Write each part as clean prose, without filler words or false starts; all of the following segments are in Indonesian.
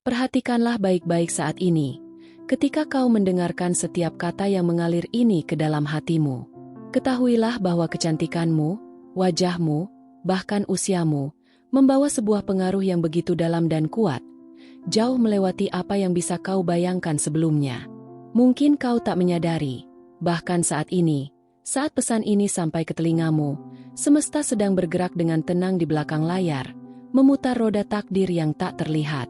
Perhatikanlah baik-baik saat ini, ketika kau mendengarkan setiap kata yang mengalir ini ke dalam hatimu. Ketahuilah bahwa kecantikanmu, wajahmu, bahkan usiamu, membawa sebuah pengaruh yang begitu dalam dan kuat, jauh melewati apa yang bisa kau bayangkan sebelumnya. Mungkin kau tak menyadari, bahkan saat ini, saat pesan ini sampai ke telingamu, semesta sedang bergerak dengan tenang di belakang layar, memutar roda takdir yang tak terlihat.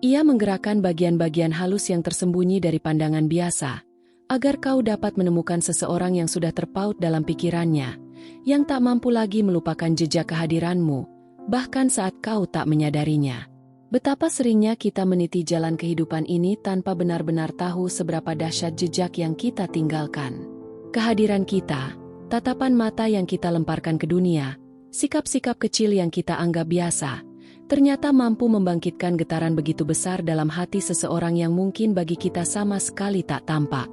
Ia menggerakkan bagian-bagian halus yang tersembunyi dari pandangan biasa, agar kau dapat menemukan seseorang yang sudah terpaut dalam pikirannya, yang tak mampu lagi melupakan jejak kehadiranmu, bahkan saat kau tak menyadarinya. Betapa seringnya kita meniti jalan kehidupan ini tanpa benar-benar tahu seberapa dahsyat jejak yang kita tinggalkan. Kehadiran kita, tatapan mata yang kita lemparkan ke dunia, sikap-sikap kecil yang kita anggap biasa, ternyata mampu membangkitkan getaran begitu besar dalam hati seseorang yang mungkin bagi kita sama sekali tak tampak.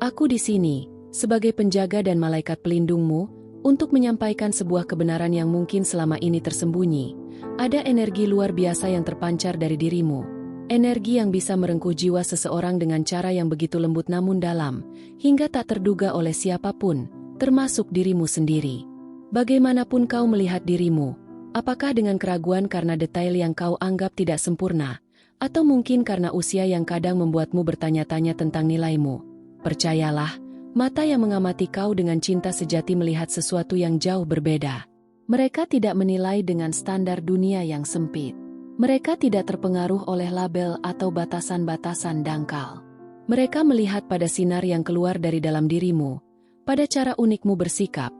Aku di sini, sebagai penjaga dan malaikat pelindungmu, untuk menyampaikan sebuah kebenaran yang mungkin selama ini tersembunyi. Ada energi luar biasa yang terpancar dari dirimu. Energi yang bisa merengkuh jiwa seseorang dengan cara yang begitu lembut namun dalam, hingga tak terduga oleh siapapun, termasuk dirimu sendiri. Bagaimanapun kau melihat dirimu, apakah dengan keraguan karena detail yang kau anggap tidak sempurna, atau mungkin karena usia yang kadang membuatmu bertanya-tanya tentang nilaimu? Percayalah, mata yang mengamati kau dengan cinta sejati melihat sesuatu yang jauh berbeda. Mereka tidak menilai dengan standar dunia yang sempit. Mereka tidak terpengaruh oleh label atau batasan-batasan dangkal. Mereka melihat pada sinar yang keluar dari dalam dirimu, pada cara unikmu bersikap,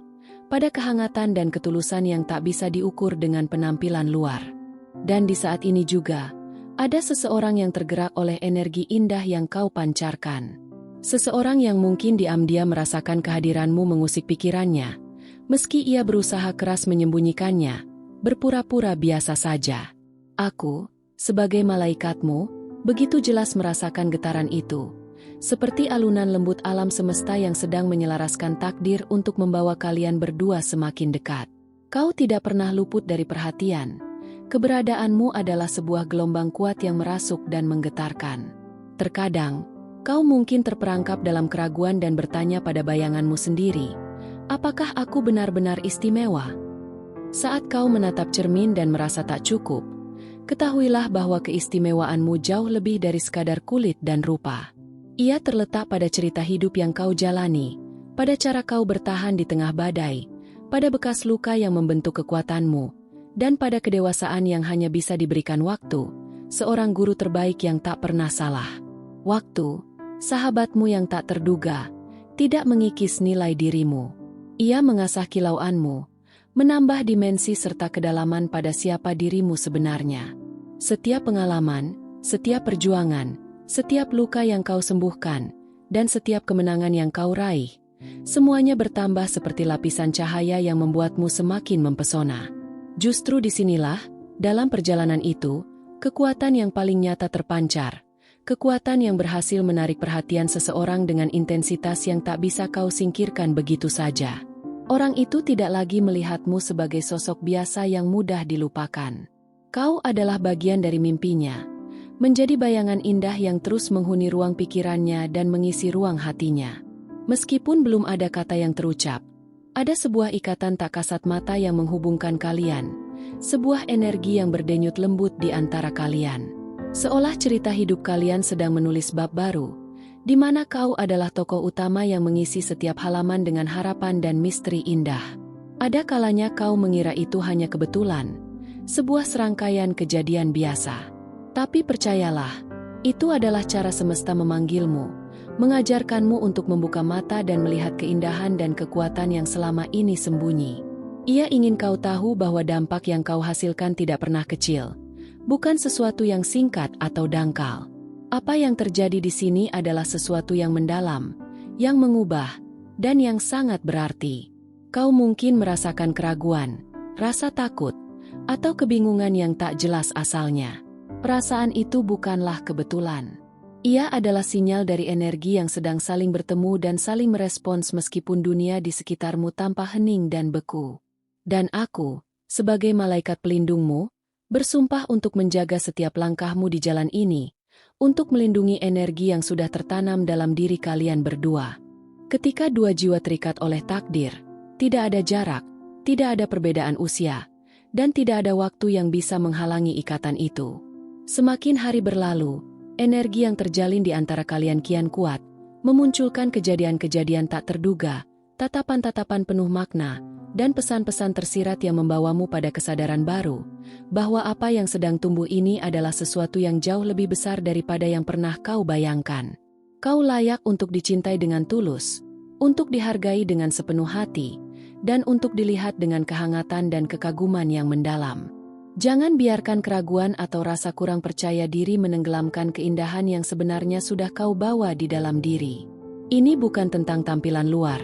pada kehangatan dan ketulusan yang tak bisa diukur dengan penampilan luar. Dan di saat ini juga, ada seseorang yang tergerak oleh energi indah yang kau pancarkan. Seseorang yang mungkin diam-diam merasakan kehadiranmu mengusik pikirannya, meski ia berusaha keras menyembunyikannya, berpura-pura biasa saja. Aku, sebagai malaikatmu, begitu jelas merasakan getaran itu, seperti alunan lembut alam semesta yang sedang menyelaraskan takdir untuk membawa kalian berdua semakin dekat. Kau tidak pernah luput dari perhatian. Keberadaanmu adalah sebuah gelombang kuat yang merasuk dan menggetarkan. Terkadang, kau mungkin terperangkap dalam keraguan dan bertanya pada bayanganmu sendiri, apakah aku benar-benar istimewa? Saat kau menatap cermin dan merasa tak cukup, ketahuilah bahwa keistimewaanmu jauh lebih dari sekadar kulit dan rupa. Ia terletak pada cerita hidup yang kau jalani, pada cara kau bertahan di tengah badai, pada bekas luka yang membentuk kekuatanmu, dan pada kedewasaan yang hanya bisa diberikan waktu, seorang guru terbaik yang tak pernah salah. Waktu, sahabatmu yang tak terduga, tidak mengikis nilai dirimu. Ia mengasah kilauanmu, menambah dimensi serta kedalaman pada siapa dirimu sebenarnya. Setiap pengalaman, setiap perjuangan, setiap luka yang kau sembuhkan, dan setiap kemenangan yang kau raih, semuanya bertambah seperti lapisan cahaya yang membuatmu semakin mempesona. Justru disinilah, dalam perjalanan itu, kekuatan yang paling nyata terpancar. Kekuatan yang berhasil menarik perhatian seseorang dengan intensitas yang tak bisa kau singkirkan begitu saja. Orang itu tidak lagi melihatmu sebagai sosok biasa yang mudah dilupakan. Kau adalah bagian dari mimpinya, menjadi bayangan indah yang terus menghuni ruang pikirannya dan mengisi ruang hatinya. Meskipun belum ada kata yang terucap, ada sebuah ikatan tak kasat mata yang menghubungkan kalian, sebuah energi yang berdenyut lembut di antara kalian. Seolah cerita hidup kalian sedang menulis bab baru, di mana kau adalah tokoh utama yang mengisi setiap halaman dengan harapan dan misteri indah. Ada kalanya kau mengira itu hanya kebetulan, sebuah serangkaian kejadian biasa. Tapi percayalah, itu adalah cara semesta memanggilmu, mengajarkanmu untuk membuka mata dan melihat keindahan dan kekuatan yang selama ini sembunyi. Ia ingin kau tahu bahwa dampak yang kau hasilkan tidak pernah kecil. Bukan sesuatu yang singkat atau dangkal. Apa yang terjadi di sini adalah sesuatu yang mendalam, yang mengubah, dan yang sangat berarti. Kau mungkin merasakan keraguan, rasa takut, atau kebingungan yang tak jelas asalnya. Perasaan itu bukanlah kebetulan. Ia adalah sinyal dari energi yang sedang saling bertemu dan saling merespons meskipun dunia di sekitarmu tampak hening dan beku. Dan aku, sebagai malaikat pelindungmu, bersumpah untuk menjaga setiap langkahmu di jalan ini, untuk melindungi energi yang sudah tertanam dalam diri kalian berdua. Ketika dua jiwa terikat oleh takdir, tidak ada jarak, tidak ada perbedaan usia, dan tidak ada waktu yang bisa menghalangi ikatan itu. Semakin hari berlalu, energi yang terjalin di antara kalian kian kuat, memunculkan kejadian-kejadian tak terduga, tatapan-tatapan penuh makna, dan pesan-pesan tersirat yang membawamu pada kesadaran baru, bahwa apa yang sedang tumbuh ini adalah sesuatu yang jauh lebih besar daripada yang pernah kau bayangkan. Kau layak untuk dicintai dengan tulus, untuk dihargai dengan sepenuh hati, dan untuk dilihat dengan kehangatan dan kekaguman yang mendalam. Jangan biarkan keraguan atau rasa kurang percaya diri menenggelamkan keindahan yang sebenarnya sudah kau bawa di dalam diri. Ini bukan tentang tampilan luar,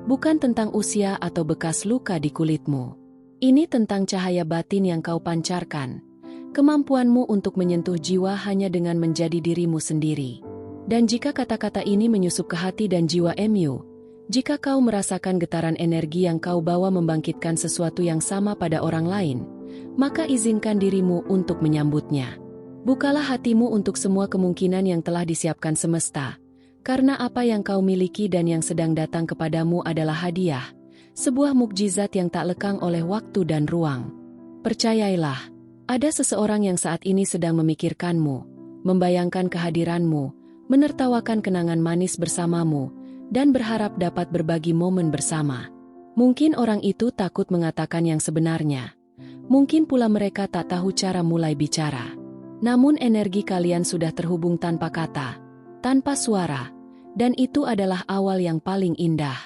bukan tentang usia atau bekas luka di kulitmu. Ini tentang cahaya batin yang kau pancarkan, kemampuanmu untuk menyentuh jiwa hanya dengan menjadi dirimu sendiri. Dan jika kata-kata ini menyusup ke hati dan jiwa-mu, jika kau merasakan getaran energi yang kau bawa membangkitkan sesuatu yang sama pada orang lain, maka izinkan dirimu untuk menyambutnya. Bukalah hatimu untuk semua kemungkinan yang telah disiapkan semesta, karena apa yang kau miliki dan yang sedang datang kepadamu adalah hadiah, sebuah mukjizat yang tak lekang oleh waktu dan ruang. Percayailah, ada seseorang yang saat ini sedang memikirkanmu, membayangkan kehadiranmu, menertawakan kenangan manis bersamamu, dan berharap dapat berbagi momen bersama. Mungkin orang itu takut mengatakan yang sebenarnya. Mungkin pula mereka tak tahu cara mulai bicara. Namun energi kalian sudah terhubung tanpa kata, tanpa suara, dan itu adalah awal yang paling indah.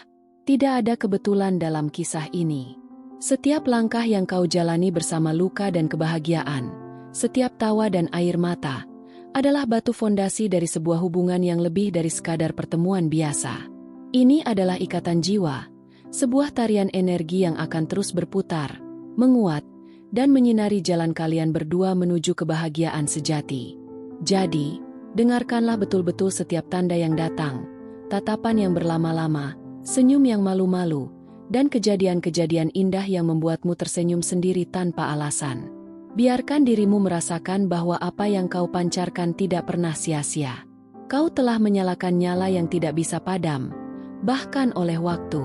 Tidak ada kebetulan dalam kisah ini. Setiap langkah yang kau jalani bersama luka dan kebahagiaan, setiap tawa dan air mata, adalah batu fondasi dari sebuah hubungan yang lebih dari sekadar pertemuan biasa. Ini adalah ikatan jiwa, sebuah tarian energi yang akan terus berputar, menguat, dan menyinari jalan kalian berdua menuju kebahagiaan sejati. Jadi, dengarkanlah betul-betul setiap tanda yang datang, tatapan yang berlama-lama, senyum yang malu-malu, dan kejadian-kejadian indah yang membuatmu tersenyum sendiri tanpa alasan. Biarkan dirimu merasakan bahwa apa yang kau pancarkan tidak pernah sia-sia. Kau telah menyalakan nyala yang tidak bisa padam, bahkan oleh waktu.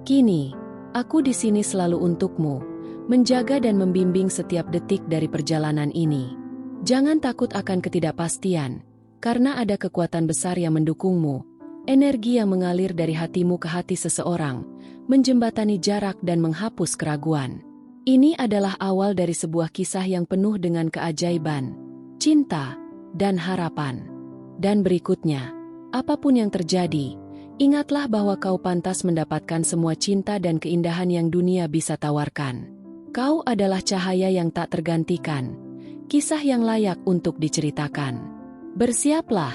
Kini, aku di sini selalu untukmu, menjaga dan membimbing setiap detik dari perjalanan ini. Jangan takut akan ketidakpastian, karena ada kekuatan besar yang mendukungmu, energi yang mengalir dari hatimu ke hati seseorang, menjembatani jarak dan menghapus keraguan. Ini adalah awal dari sebuah kisah yang penuh dengan keajaiban, cinta, dan harapan. Dan berikutnya, apapun yang terjadi, ingatlah bahwa kau pantas mendapatkan semua cinta dan keindahan yang dunia bisa tawarkan. Kau adalah cahaya yang tak tergantikan, kisah yang layak untuk diceritakan. Bersiaplah,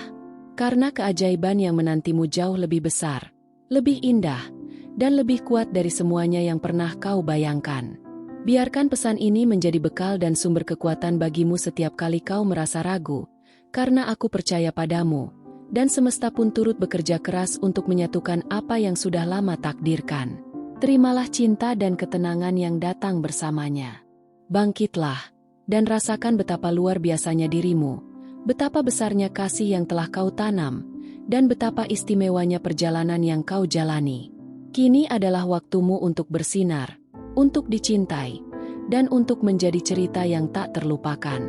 karena keajaiban yang menantimu jauh lebih besar, lebih indah, dan lebih kuat dari semuanya yang pernah kau bayangkan. Biarkan pesan ini menjadi bekal dan sumber kekuatan bagimu setiap kali kau merasa ragu, karena aku percaya padamu, dan semesta pun turut bekerja keras untuk menyatukan apa yang sudah lama takdirkan. Terimalah cinta dan ketenangan yang datang bersamanya. Bangkitlah, dan rasakan betapa luar biasanya dirimu, betapa besarnya kasih yang telah kau tanam, dan betapa istimewanya perjalanan yang kau jalani. Kini adalah waktumu untuk bersinar, untuk dicintai, dan untuk menjadi cerita yang tak terlupakan.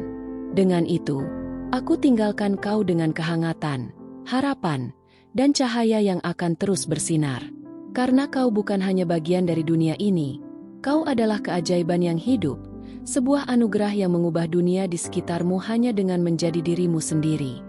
Dengan itu, aku tinggalkan kau dengan kehangatan, harapan, dan cahaya yang akan terus bersinar. Karena kau bukan hanya bagian dari dunia ini, kau adalah keajaiban yang hidup, sebuah anugerah yang mengubah dunia di sekitarmu hanya dengan menjadi dirimu sendiri.